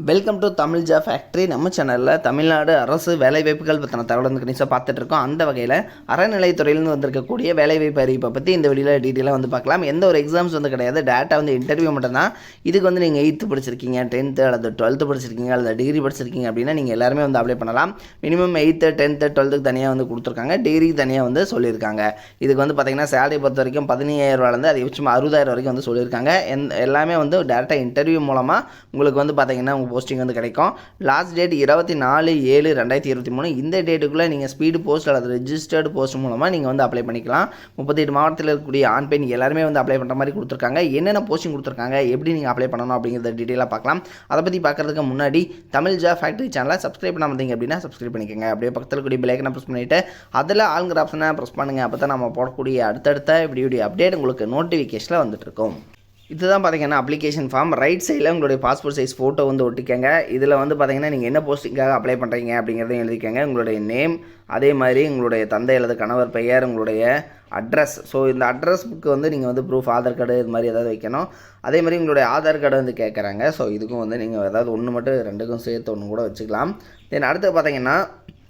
Welcome to Tamil ஜா factory. நம்ம சேனலில் தமிழ்நாடு அரசு வேலைவாய்ப்புகள் பற்றின தகவல் வந்து கணிசாக பார்த்துட்டு இருக்கோம். அந்த வகையில் அறநிலைத்துறையிலேருந்து வந்திருக்கக்கூடிய வேலைவாய்ப்பு அறிவிப்பை பற்றி இந்த வீடியோவில் டீட்டெயிலாக வந்து பார்க்கலாம். எந்த ஒரு எக்ஸாம்ஸ் வந்து கிடையாது, டேட்டா வந்து இன்டர்வியூ மட்டும்தான். இதுக்கு வந்து நீங்கள் 8th படிச்சிருக்கீங்க, 10th அல்லது 12th படிச்சிருக்கீங்க அல்லது டிகிரி படிச்சிருக்கீங்க அப்படின்னா நீங்கள் எல்லாருமே வந்து அப்ளை பண்ணலாம். மினிமம் 8th 10th 12th தனியாக வந்து கொடுத்துருக்காங்க, டிகிரிக்கு தனியாக வந்து சொல்லியிருக்காங்க. இதுக்கு வந்து பார்த்திங்கன்னா சேலரி பொறுத்த வரைக்கும் 15,000 அதிகபட்சம் 60,000 வரைக்கும் வந்து சொல்லியிருக்காங்க. எல்லாமே வந்து டேட்டா இன்டர்வியூ மூலமாக உங்களுக்கு வந்து பார்த்திங்கன்னா போஸ்டிங் வந்து கிடைக்கும். Last date 24/7/2023. இந்த டேட்டுக்குள்ளே நீங்கள் ஸ்பீடு போஸ்ட் அல்லது ரெஜிஸ்டர்டு போஸ்ட் மூலமாக நீங்கள் வந்து அப்ளை பண்ணிக்கலாம். 38 மாவட்டத்தில் இருக்கக்கூடிய ஆண் பெண் எல்லாருமே வந்து அப்ளை பண்ணுற மாதிரி கொடுத்துருக்காங்க. என்னென்ன போஸ்டிங் கொடுத்துருக்காங்க, எப்படி நீங்கள் அப்ளை பண்ணணும் அப்படிங்கிறத டீட்டெயிலாக பார்க்கலாம். அதை பற்றி பார்க்குறதுக்கு முன்னாடி தமிழ் ஜா ஃபேக்ட்ரி சேனலை சப்ஸ்கிரைப் பண்ண வந்தீங்க அப்படின்னா சப்ஸ்கிரைப் பண்ணிக்கோங்க. அப்படியே பக்கத்தில் கூடிய பெல் ஐக்கனை ப்ரெஸ் பண்ணிவிட்டு அதில் ஆளுங்கிற ஆப்ஷனை ப்ரெஸ் பண்ணுங்கள். அப்போ தான் நம்ம போடக்கூடிய அடுத்தடுத்த வீடியோ அப்டேட் உங்களுக்கு நோட்டிஃபிகேஷனில் வந்துட்டு இருக்கும். இதுதான் பார்த்தீங்கன்னா அப்ளிகேஷன் ஃபார்ம். ரைட் சைடில் உங்களுடைய பாஸ்போர்ட் சைஸ் ஃபோட்டோ வந்து ஒட்டிக்கங்க. இதில் வந்து பார்த்தீங்கன்னா நீங்கள் என்ன போஸ்டிங்காக அப்ளை பண்ணுறீங்க அப்படிங்கிறதையும் எழுதிக்கங்க. உங்களுடைய நேம், அதே மாதிரி உங்களுடைய தந்தை அல்லது கணவர் பெயர், உங்களுடைய அட்ரஸ். ஸோ இந்த அட்ரஸ் புக்கு வந்து நீங்கள் வந்து ப்ரூஃப் ஆதார் கார்டு இது மாதிரி ஏதாவது வைக்கணும். அதே மாதிரி உங்களுடைய ஆதார் கார்டு வந்து கேட்குறாங்க. ஸோ இதுக்கும் வந்து நீங்கள் ஏதாவது ஒன்று மட்டும் 2க்கும் சேர்த்து ஒன்று கூட வச்சுக்கலாம். தென் அடுத்து பார்த்தீங்கன்னா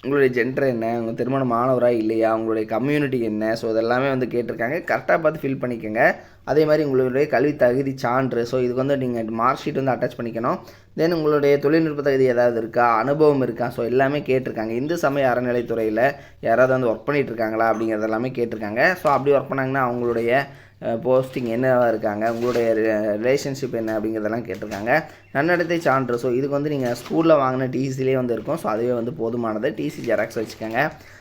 உங்களுடைய ஜெண்டர் என்ன, உங்கள் திருமணம் ஆனவராக இல்லையா, உங்களுடைய கம்யூனிட்டி என்ன, ஸோ இதெல்லாமே வந்து கேட்டிருக்காங்க. கரெக்டாக பார்த்து ஃபில் பண்ணிக்கோங்க. அதே மாதிரி உங்களுடைய கல்வி தகுதி சான்று, ஸோ இதுக்கு வந்து நீங்கள் மார்க் ஷீட் வந்து அட்டாச் பண்ணிக்கணும். தென் உங்களுடைய தொழில்நுட்ப தகுதி ஏதாவது இருக்கா, அனுபவம் இருக்கா, ஸோ எல்லாமே கேட்டிருக்காங்க. இந்து சமய அறநிலைத்துறையில் யாராவது வந்து ஒர்க் பண்ணிகிட்டு இருக்காங்களா அப்படிங்கிறது எல்லாமே கேட்டிருக்காங்க. ஸோ அப்படி ஒர்க் பண்ணாங்கன்னா அவங்களுடைய போஸ்டிங் என்னவாக இருக்காங்க, உங்களுடைய ரிலேஷன்ஷிப் என்ன அப்படிங்கிறதெல்லாம் கேட்டிருக்காங்க. நன்னடத்தை சான்று, ஸோ இதுக்கு வந்து நீங்கள் ஸ்கூலில் வாங்கின டிசிலே வந்து இருக்கும். ஸோ அதுவே வந்து போதுமானது. டிசி ஜெராக்ஸ் வச்சுக்கோங்க.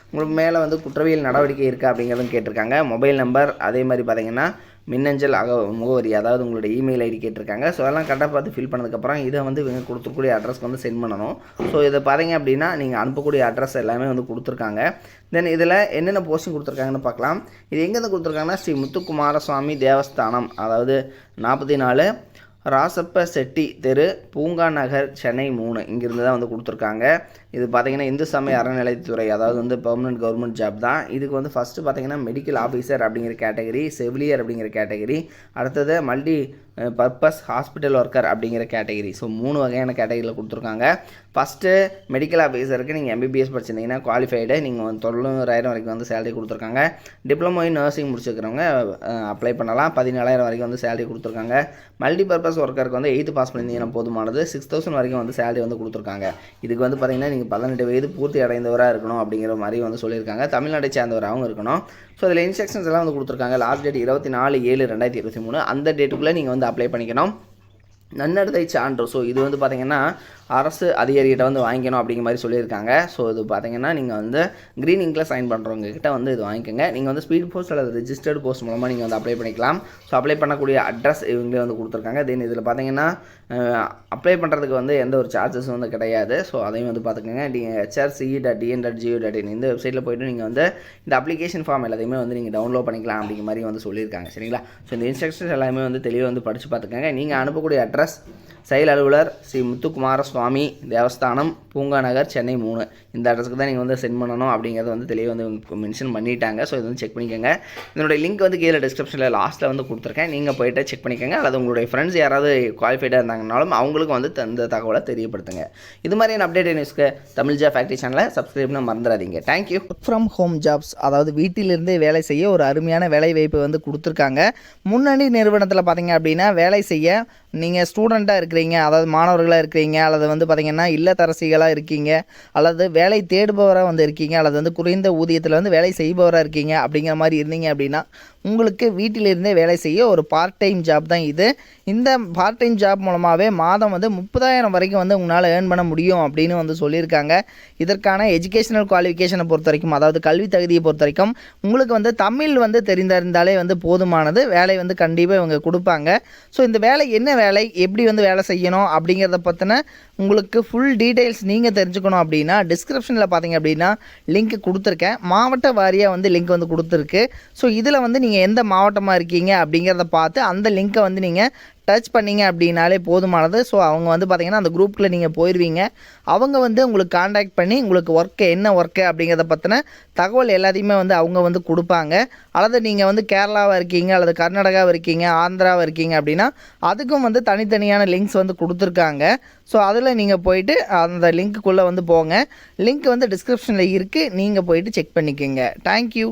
உங்களுக்கு மேலே வந்து குற்றவியல் நடவடிக்கை இருக்கா அப்படிங்கிறதும் கேட்டிருக்காங்க. மொபைல் நம்பர், அதே மாதிரி பார்த்தீங்கன்னா மின்னஞ்சல் முகவரி, அதாவது உங்களுடைய இமெயில் ஐடி கேட்டிருக்காங்க. ஸோ அதெல்லாம் கரெக்டாக பார்த்து ஃபில் பண்ணதுக்கப்புறம் இதை வந்து இவங்க கொடுத்துக்கூடிய அட்ரஸ்க்கு வந்து சென்ட் பண்ணணும். ஸோ இதை பார்த்தீங்க அப்படின்னா நீங்கள் அனுப்பக்கூடிய அட்ரஸ் எல்லாமே வந்து கொடுத்துருக்காங்க. தென் இதில் என்னென்ன போஸ்டிங் கொடுத்துருக்காங்கன்னு பார்க்கலாம். இது எங்கேருந்து கொடுத்துருக்காங்கன்னா ஸ்ரீ முத்துக்குமாரசுவாமி தேவஸ்தானம், அதாவது 44 ராசப்ப செட்டி தெரு, பூங்கா நகர், சென்னை 3 இங்கிருந்து தான் வந்து கொடுத்துருக்காங்க. இது பார்த்திங்கன்னா இந்து சமய அறநிலைத்துறை, அதாவது வந்து பெர்மனன்ட் கவர்மெண்ட் ஜாப் தான். இதுக்கு வந்து ஃபஸ்ட்டு பார்த்திங்கன்னா மெடிக்கல் ஆஃபீஸர் அப்படிங்கிற கேட்டகரி, செவிலியர் அப்படிங்கிற கேட்டகரி, அடுத்தது மல்டி பர்பஸ் ஹாஸ்பிட்டல் ஒர்க்கர் அப்படிங்கிற கேட்டகரி. ஸோ 3 வகையான கேட்டகரியில் கொடுத்துருக்காங்க. ஃபஸ்ட்டு மெடிக்கல் ஆஃபீஸருக்கு நீங்கள் எம்பிபிஎஸ் படிச்சிருந்தீங்கன்னா குவாலிஃபைடு, நீங்கள் வந்து 90,000 வரைக்கும் வந்து சேலரி கொடுத்துருக்காங்க. டிப்ளமோ இன் நர்சிங் முடிச்சிருக்கிறவங்க அப்ளை பண்ணலாம். 14,000 வரைக்கும் வந்து சேலரி கொடுத்துருக்காங்க. மல்டி பர்பஸ் ஒர்க்கருக்கு வந்து 8th பாஸ் பண்ணியிருந்தீங்கன்னா போதுமானது. 6,000 வரைக்கும் வந்து சேலரி வந்து கொடுத்துருக்காங்க. இதுக்கு வந்து பார்த்திங்கன்னா நீங்கள் 18 வயது பூர்த்தி அடைந்தவராக இருக்கணும் அப்படிங்கிற மாதிரி வந்து சொல்லியிருக்காங்க. தமிழ்நாட்டை சேர்ந்தவராகவும் இருக்கணும். ஸோ இதில் இன்ஸ்ட்ரக்ஷன்ஸ் எல்லாம் வந்து கொடுத்துருக்காங்க. Last date 24/7/2023. அந்த டேட்டுக்குள்ளே நீங்கள் வந்து அப்ளை பண்ணிக்கணும். நன்னடத்தை சான்று, ஸோ இது வந்து பார்த்திங்கன்னா அரசு அதிகாரிகிட்ட வந்து வாங்கிக்கணும் அப்படிங்கிற மாதிரி சொல்லியிருக்காங்க. ஸோ இது பார்த்திங்கன்னா நீங்கள் வந்து க்ரீன் இங்கில் சைன் பண்ணுறவங்க கிட்ட வந்து இது வாங்கிக்கோங்க. நீங்கள் வந்து ஸ்பீட் போஸ்ட் அல்லது ரெஜிஸ்டர்டு போஸ்ட் மூலமாக நீங்கள் வந்து அப்ளை பண்ணிக்கலாம். ஸோ அப்ளை பண்ணக்கூடிய அட்ரஸ் இவங்களே வந்து கொடுத்துருக்காங்க. தென் இதில் பார்த்திங்கன்னா அப்ளை பண்ணுறதுக்கு வந்து எந்த ஒரு சார்ஜஸும் வந்து கிடையாது. ஸோ அதையும் வந்து பார்த்துக்கோங்க. hrce.dn.go.in இந்த வெப்சைட்டில் போய்ட்டு நீங்கள் வந்து இந்த அப்ளிகேஷன் ஃபார்ம் எல்லாத்தையுமே வந்து நீங்கள் டவுன்லோட் பண்ணிக்கலாம் அப்படிங்கிற மாதிரி வந்து சொல்லியிருக்காங்க. சரிங்களா? ஸோ இந்த இன்ஸ்ட்ரக்ஷன்ஸ் எல்லாமே வந்து தெளிவாக வந்து படித்து பார்த்துக்கோங்க. நீங்கள் அனுப்பக்கூடிய அட்ரஸ் செயல் அலுவலர் ஸ்ரீ முத்துக்குமாரசுவாமி தேவஸ்தானம், பூங்கா நகர், சென்னை 3 இந்த அட்ரஸுக்கு தான் நீங்கள் வந்து சென்ட் பண்ணணும் அப்படிங்கிறத வந்து தெளிவாக வந்து மென்ஷன் பண்ணிட்டாங்க. ஸோ இது வந்து செக் பண்ணிக்கோங்க. இதனுடைய லிங்க் வந்து கீழே டிஸ்கிரிப்ஷனில் லாஸ்ட்டில் வந்து கொடுத்துருக்கேன். நீங்கள் போய்ட்டு செக் பண்ணிக்கோங்க. அல்லது உங்களுடைய ஃப்ரெண்ட்ஸ் யாராவது குவாலிஃபைடாக இருந்தாங்கனாலும் அவங்களுக்கு வந்து இந்த தகவலை தெரியப்படுத்துங்க. இது மாதிரியான அப்டேட் நியூஸ்க்கு தமிழ் ஜா ஃபேக்ட்ரி சேனலை சப்ஸ்கிரைப் பண்ண மறந்துடாதீங்க. Thank you. Work from home jobs, அதாவது வீட்டிலிருந்தே வேலை செய்ய ஒரு அருமையான வேலை வாய்ப்பு வந்து கொடுத்துருக்காங்க. முன்னணி நிறுவனத்தில் பார்த்தீங்க அப்படின்னா வேலை செய்ய நீங்கள் ஸ்டூடெண்ட்டாக இருக்கிறீங்க, அதாவது மாணவர்களாக இருக்கிறீங்க, அல்லது வந்து பார்த்திங்கன்னா இல்லத்தரசிகளாக இருக்கீங்க, அல்லது வேலை தேடுபவராக வந்து இருக்கீங்க, அல்லது வந்து குறைந்த ஊதியத்தில் வந்து வேலை செய்பவராக இருக்கீங்க அப்படிங்கிற மாதிரி இருந்தீங்க அப்படின்னா உங்களுக்கு வீட்டிலிருந்தே வேலை செய்ய ஒரு பார்ட் டைம் ஜாப் தான் இது. இந்த பார்ட் டைம் ஜாப் மூலமாகவே மாதம் வந்து 30,000 வரைக்கும் வந்து உங்களால் ஏர்ன் பண்ண முடியும் அப்படின்னு வந்து சொல்லியிருக்காங்க. இதற்கான எஜுகேஷனல் குவாலிஃபிகேஷனை பொறுத்த வரைக்கும், அதாவது கல்வி தகுதியை பொறுத்த வரைக்கும் உங்களுக்கு வந்து தமிழ் வந்து தெரிந்திருந்தாலே வந்து போதுமானது. வேலை வந்து கண்டிப்பாக இவங்க கொடுப்பாங்க. ஸோ இந்த வேலை என்ன வேலை, எப்படி வந்து வேலை செய்யணும் அப்படிங்கிறத பற்றின உங்களுக்கு ஃபுல் டீட்டெயில்ஸ் நீங்கள் தெரிஞ்சுக்கணும் அப்படின்னா டிஸ்கிரிப்ஷனில் பார்த்தீங்க அப்படின்னா லிங்க் கொடுத்துருக்கேன். மாவட்ட வாரியாக வந்து லிங்க் வந்து கொடுத்துருக்கு. ஸோ இதில் வந்து நீங்கள் எந்த மாவட்டமாக இருக்கீங்க அப்படிங்கிறத பார்த்து அந்த லிங்க்கை வந்து நீங்கள் டச் பண்ணிங்க அப்படின்னாலே போதுமானது. ஸோ அவங்க வந்து பார்த்திங்கன்னா அந்த குரூப்பில் நீங்கள் போயிடுவீங்க. அவங்க வந்து உங்களுக்கு காண்டாக்ட் பண்ணி உங்களுக்கு என்ன ஒர்க்கு அப்படிங்கிறத பற்றின தகவல் எல்லாத்தையுமே வந்து அவங்க வந்து கொடுப்பாங்க. அல்லது நீங்கள் வந்து கேரளாவாக இருக்கீங்க, அல்லது கர்நாடகாவாக இருக்கீங்க, ஆந்திராவாக இருக்கீங்க அப்படின்னா அதுக்கும் வந்து தனித்தனியான லிங்க்ஸ் வந்து கொடுத்துருக்காங்க. ஸோ அதில் நீங்கள் போயிட்டு அந்த லிங்க்குள்ளே வந்து போங்க. லிங்க் வந்து டிஸ்கிரிப்ஷனில் இருக்குது, நீங்கள் போயிட்டு செக் பண்ணிக்கோங்க. தேங்க்யூ.